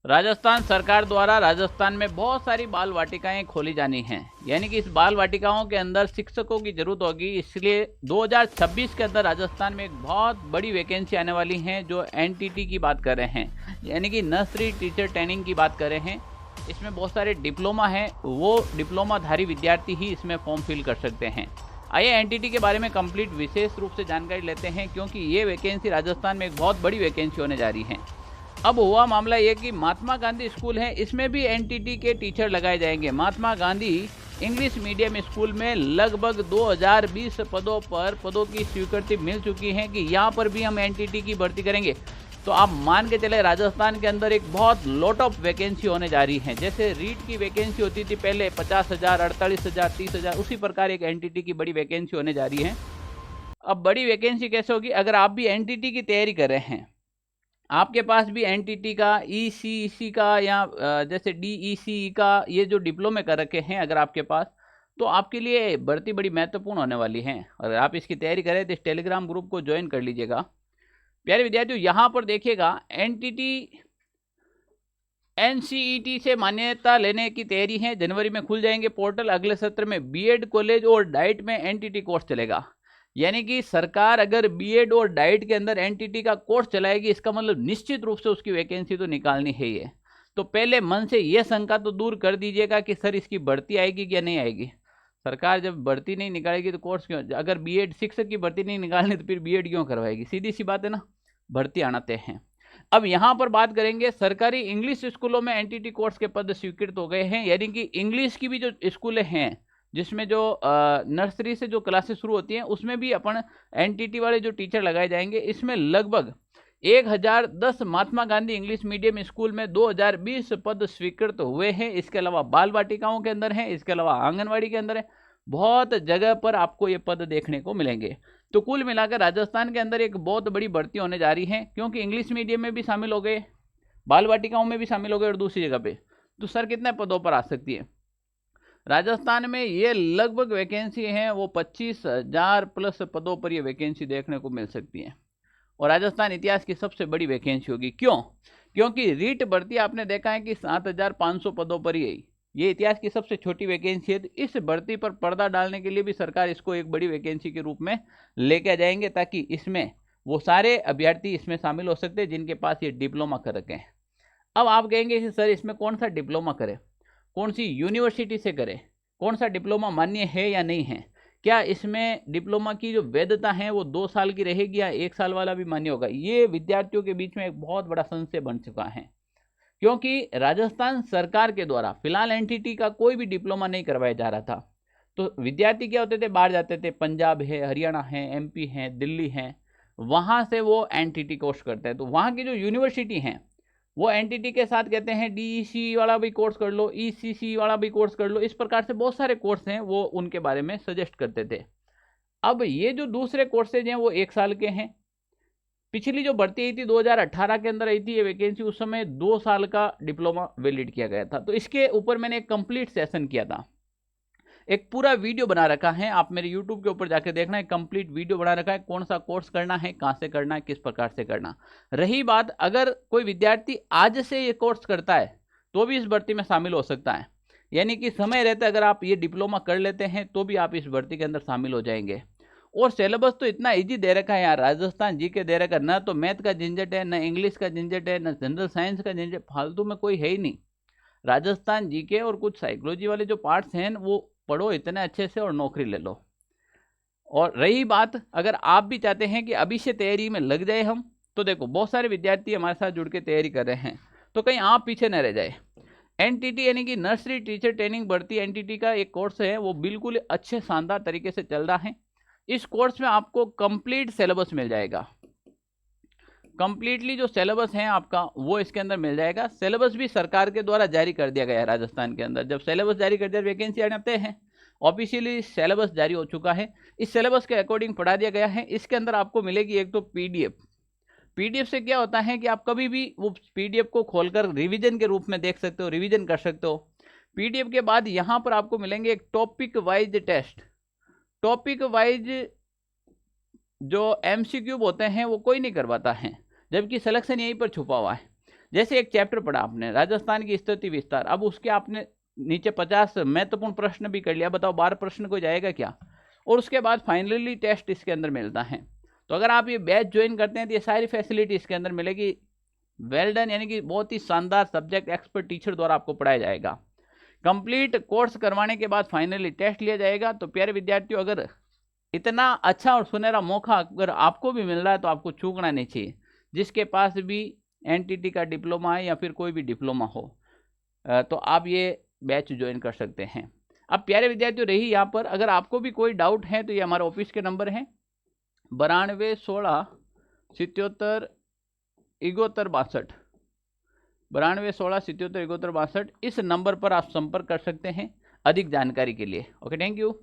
राजस्थान सरकार द्वारा राजस्थान में बहुत सारी बाल वाटिकाएं खोली जानी हैं, यानी कि इस बाल वाटिकाओं के अंदर शिक्षकों की जरूरत होगी। इसलिए 2026 के अंदर राजस्थान में एक बहुत बड़ी वैकेंसी आने वाली है, जो एनटीटी की बात कर रहे हैं, यानी कि नर्सरी टीचर ट्रेनिंग की बात कर रहे हैं। इसमें बहुत सारे डिप्लोमा हैं, वो डिप्लोमाधारी विद्यार्थी ही इसमें फॉर्म फिल कर सकते हैं। आइए एनटीटी के बारे में कंप्लीट विशेष रूप से जानकारी लेते हैं, क्योंकि ये वैकेंसी राजस्थान में एक बहुत बड़ी वैकेंसी होने जा रही है। अब हुआ मामला ये कि महात्मा गांधी स्कूल है, इसमें भी एनटीटी के टीचर लगाए जाएंगे। Mahatma Gandhi English medium school में लगभग 2020 पदों की स्वीकृति मिल चुकी है कि यहाँ पर भी हम एनटीटी की भर्ती करेंगे। तो आप मान के चले राजस्थान के अंदर एक बहुत लॉट ऑफ वैकेंसी होने जा रही है। जैसे रीट की वैकेंसी होती थी पहले 50,000, 48,000, 30,000, उसी प्रकार एक एनटीटी की बड़ी वैकेंसी होने जा रही है। अब बड़ी वैकेंसी कैसे होगी? अगर आप भी एनटीटी की तैयारी कर रहे हैं, आपके पास भी एनटीटी का, ईसीईसी का या जैसे डीईसी का ये जो डिप्लोमे कर रखे हैं अगर आपके पास, तो आपके लिए भर्ती बड़ी महत्वपूर्ण होने वाली है। अगर आप इसकी तैयारी करें तो इस टेलीग्राम ग्रुप को ज्वाइन कर लीजिएगा। प्यारे विद्यार्थियों, यहाँ पर देखिएगा एनटीटी एनसीईटी से मान्यता लेने की तैयारी है। जनवरी में खुल जाएंगे पोर्टल। अगले सत्र में बीएड कॉलेज और डाइट में एनटीटी कोर्स चलेगा, यानी कि सरकार अगर बीएड और डाइट के अंदर एनटीटी का कोर्स चलाएगी, इसका मतलब निश्चित रूप से उसकी वैकेंसी तो निकालनी है ये। तो पहले मन से ये शंका तो दूर कर दीजिएगा कि सर इसकी भर्ती आएगी या नहीं आएगी। सरकार जब भर्ती नहीं निकालेगी तो कोर्स क्यों? अगर बीएड शिक्षक की भर्ती नहीं निकालनी तो फिर बीएड क्यों करवाएगी? सीधी सी बात है ना, भर्ती आना तय है। अब यहाँ पर बात करेंगे, सरकारी इंग्लिश स्कूलों में एनटीटी कोर्स के पद स्वीकृत हो गए हैं, यानी कि इंग्लिश की भी जो स्कूलें हैं जिसमें जो नर्सरी से जो क्लासेस शुरू होती हैं उसमें भी अपन एनटीटी वाले जो टीचर लगाए जाएंगे। इसमें लगभग 1010 Mahatma Gandhi English medium school में 2020 पद स्वीकृत हुए हैं। इसके अलावा बाल वाटिकाओं के अंदर हैं, इसके अलावा आंगनवाड़ी के अंदर है, बहुत जगह पर आपको ये पद देखने को मिलेंगे। तो कुल मिलाकर राजस्थान के अंदर एक बहुत बड़ी भर्ती होने जा रही है, क्योंकि इंग्लिश मीडियम में भी शामिल हो गए, बाल वाटिकाओं में भी शामिल हो गए और दूसरी जगह पे। तो सर कितने पदों पर आ सकती है राजस्थान में? ये लगभग वैकेंसी है वो 25,000 प्लस पदों पर ये वैकेंसी देखने को मिल सकती है, और राजस्थान इतिहास की सबसे बड़ी वैकेंसी होगी। क्यों? क्योंकि रीट भर्ती आपने देखा है कि 7,500 पदों पर ही है, ये इतिहास की सबसे छोटी वैकेंसी है। तो इस भर्ती पर पर्दा डालने के लिए भी सरकार इसको एक बड़ी वैकेंसी के रूप में लेके जाएंगे, ताकि इसमें वो सारे अभ्यर्थी इसमें शामिल हो सकते हैं जिनके पास ये डिप्लोमा कर रखे हैं। अब आप कहेंगे कि सर इसमें कौन सा डिप्लोमा करे, कौन सी यूनिवर्सिटी से करे, कौन सा डिप्लोमा मान्य है या नहीं है, क्या इसमें डिप्लोमा की जो वैधता है वो 2 साल की रहेगी या 1 साल वाला भी मान्य होगा? ये विद्यार्थियों के बीच में एक बहुत बड़ा संशय बन चुका है, क्योंकि राजस्थान सरकार के द्वारा फिलहाल एनटीटी का कोई भी डिप्लोमा नहीं करवाया जा रहा था। तो विद्यार्थी क्या होते थे, बाहर जाते थे, पंजाब है, हरियाणा है, एमपी है, दिल्ली है, वहाँ से वो एनटीटी कोर्स करते हैं। तो वहाँ की जो यूनिवर्सिटी हैं वो एनटीटी के साथ कहते हैं डीईसी वाला भी कोर्स कर लो, ईसीसी वाला भी कोर्स कर लो, इस प्रकार से बहुत सारे कोर्स हैं वो उनके बारे में सजेस्ट करते थे। अब ये जो दूसरे कोर्सेज हैं वो 1 साल के हैं। पिछली जो भर्ती आई थी 2018 के अंदर आई थी ये वैकेंसी, उस समय 2 साल का डिप्लोमा वैलिड किया गया था। तो इसके ऊपर मैंने एक कंप्लीट सेशन किया था, एक पूरा वीडियो बना रखा है, आप मेरे यूट्यूब के ऊपर जाके देखना है, कंप्लीट वीडियो बना रखा है, कौन सा कोर्स करना है, कहाँ से करना है, किस प्रकार से करना। रही बात, अगर कोई विद्यार्थी आज से ये कोर्स करता है तो भी इस भर्ती में शामिल हो सकता है, यानी कि समय रहते अगर आप ये डिप्लोमा कर लेते हैं तो भी आप इस भर्ती के अंदर शामिल हो जाएंगे। और सिलेबस तो इतना ईजी दे रखा है यार, राजस्थान जीके दे रखा है, ना तो मैथ का झंझट है, ना इंग्लिश का झंझट है, ना जनरल साइंस का झंझट, फालतू में कोई है ही नहीं। राजस्थान जीके और कुछ साइकोलॉजी वाले जो पार्ट्स हैं वो पढ़ो इतने अच्छे से और नौकरी ले लो। और रही बात, अगर आप भी चाहते हैं कि अभी से तैयारी में लग जाए हम, तो देखो बहुत सारे विद्यार्थी हमारे साथ जुड़ के तैयारी कर रहे हैं, तो कहीं आप पीछे न रह जाए। एनटीटी यानी कि नर्सरी टीचर ट्रेनिंग भर्ती एनटीटी का एक कोर्स है, वो बिल्कुल अच्छे शानदार तरीके से चल रहा है। इस कोर्स में आपको कंप्लीट सिलेबस मिल जाएगा, कंप्लीटली जो सिलेबस है आपका वो इसके अंदर मिल जाएगा। सिलेबस भी सरकार के द्वारा जारी कर दिया गया है राजस्थान के अंदर। जब सिलेबस जारी कर दिया वैकेंसी आने आते हैं, ऑफिशियली सिलेबस जारी हो चुका है, इस सिलेबस के अकॉर्डिंग पढ़ा दिया गया है। इसके अंदर आपको मिलेगी एक तो पीडीएफ से क्या होता है कि आप कभी भी वो पीडीएफ को खोलकर रिवीजन के रूप में देख सकते हो, रिवीजन कर सकते हो। पीडीएफ के बाद यहाँ पर आपको मिलेंगे एक topic wise test. Topic wise जो एमसीक्यू होते हैं वो कोई नहीं करवाता है, जबकि सिलेक्शन यहीं पर छुपा हुआ है। जैसे एक चैप्टर पढ़ा आपने राजस्थान की स्थिति विस्तार, अब उसके आपने नीचे 50 महत्वपूर्ण प्रश्न भी कर लिया, बताओ 12 प्रश्न को जाएगा क्या? और उसके बाद फाइनली टेस्ट इसके अंदर मिलता है। तो अगर आप ये बैच ज्वाइन करते हैं तो ये सारी फैसिलिटी इसके अंदर मिलेगी। वेल डन, यानी कि बहुत ही शानदार सब्जेक्ट एक्सपर्ट टीचर द्वारा आपको पढ़ाया जाएगा। कंप्लीट कोर्स करवाने के बाद फाइनली टेस्ट लिया जाएगा। तो प्यारे विद्यार्थियों, अगर इतना अच्छा और सुनहरा मौका अगर आपको भी मिल रहा है तो आपको चूकना नहीं चाहिए। जिसके पास भी एनटीटी का डिप्लोमा है या फिर कोई भी डिप्लोमा हो तो आप ये बैच ज्वाइन कर सकते हैं। अब प्यारे विद्यार्थियों, रही यहाँ पर अगर आपको भी कोई डाउट है तो ये हमारे ऑफिस के नंबर हैं 92 16 77 71 62, 92 16 77 71 62। इस नंबर पर आप संपर्क कर सकते हैं अधिक जानकारी के लिए। Okay, thank you.